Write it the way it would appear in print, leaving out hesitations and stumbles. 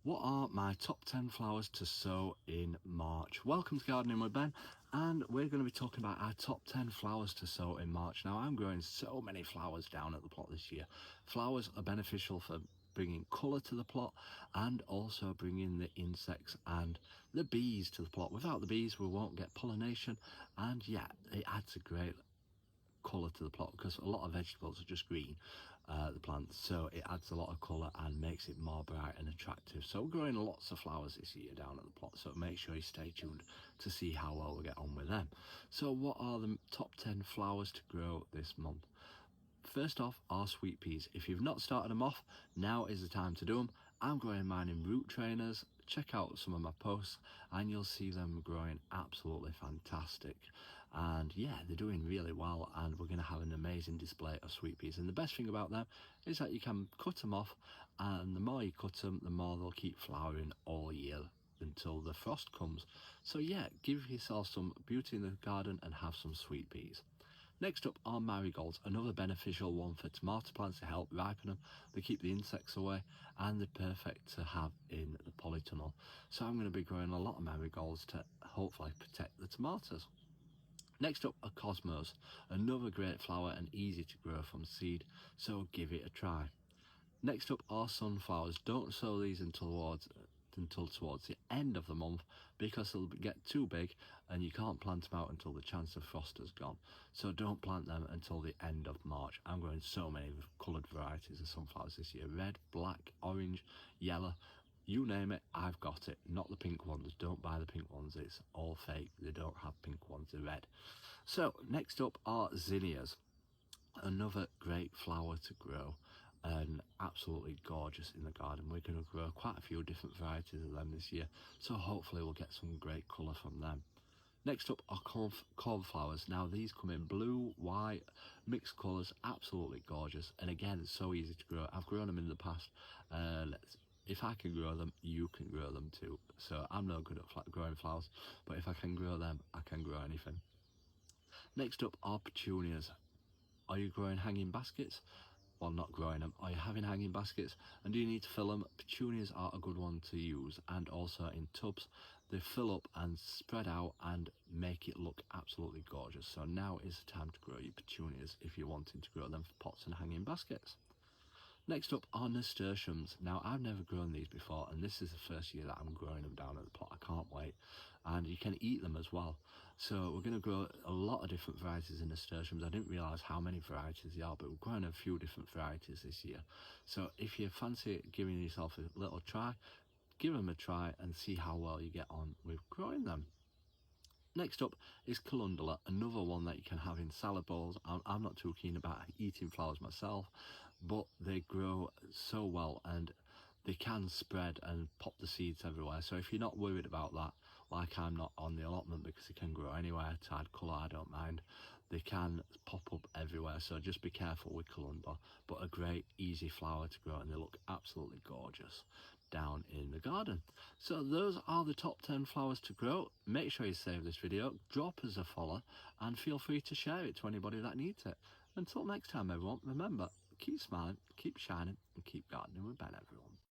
What are my top 10 flowers to sow in March? Welcome to Gardening with Ben, and we're going to be talking about our top 10 flowers to sow in March. Now, I'm growing so many flowers down at the plot this year. Flowers are beneficial for bringing colour to the plot and also bringing the insects and the bees to the plot. Without the bees, we won't get pollination, and yeah, it adds a great colour to the plot because a lot of vegetables are just green, the plants, so it adds a lot of colour and makes it more bright and attractive. So we're growing lots of flowers this year down at the plot, so make sure you stay tuned to see how well we get on with them. So what are the top 10 flowers to grow this month? First off are sweet peas. If you've not started them off, now is the time to do them. I'm growing mine in root trainers. Check out some of my posts and you'll see them growing absolutely fantastic. And yeah, they're doing really well, and we're going to have an amazing display of sweet peas. And the best thing about them is that you can cut them off, and the more you cut them, the more they'll keep flowering all year until the frost comes. So yeah, give yourself some beauty in the garden and have some sweet peas. Next up are marigolds, another beneficial one for tomato plants to help ripen them. They keep the insects away and they're perfect to have in the polytunnel. So I'm going to be growing a lot of marigolds to hopefully protect the tomatoes. Next up are cosmos, another great flower and easy to grow from seed, so give it a try. Next up are sunflowers. Don't sow these until towards the end of the month because they'll get too big and you can't plant them out until the chance of frost has gone. So don't plant them until the end of March. I'm growing so many coloured varieties of sunflowers this year. Red, black, orange, yellow. You name it, I've got it. Not the pink ones. Don't buy the pink ones. It's all fake. They don't have pink ones. They're red. So next up are zinnias. Another great flower to grow and absolutely gorgeous in the garden. We're going to grow quite a few different varieties of them this year. So hopefully we'll get some great colour from them. Next up are cornflowers. Now these come in blue, white, mixed colours, absolutely gorgeous. And again, it's so easy to grow. I've grown them in the past. If I can grow them, you can grow them too. So I'm no good at growing flowers, but if I can grow them, I can grow anything. Next up are petunias. Are you growing hanging baskets? Well, not growing them. Are you having hanging baskets? And do you need to fill them? Petunias are a good one to use, and also in tubs. They fill up and spread out and make it look absolutely gorgeous. So now is the time to grow your petunias if you're wanting to grow them for pots and hanging baskets. Next up are nasturtiums. Now I've never grown these before, and this is the first year that I'm growing them down at the plot. I can't wait. And you can eat them as well. So we're going to grow a lot of different varieties of nasturtiums. I didn't realise how many varieties there are, but we're growing a few different varieties this year. So if you fancy giving yourself a little try, give them a try and see how well you get on with growing them. Next up is calendula, another one that you can have in salad bowls. I'm not too keen about eating flowers myself, but they grow so well and they can spread and pop the seeds everywhere. So if you're not worried about that, like I'm not on the allotment because they can grow anywhere to add colour, I don't mind. They can pop up everywhere, so just be careful with calendula, but a great easy flower to grow and they look absolutely gorgeous down in the garden. So those are the top 10 flowers to grow. Make sure you save this video, drop us a follow, and feel free to share it to anybody that needs it. Until next time everyone, remember, keep smiling, keep shining, and keep gardening with Ben everyone.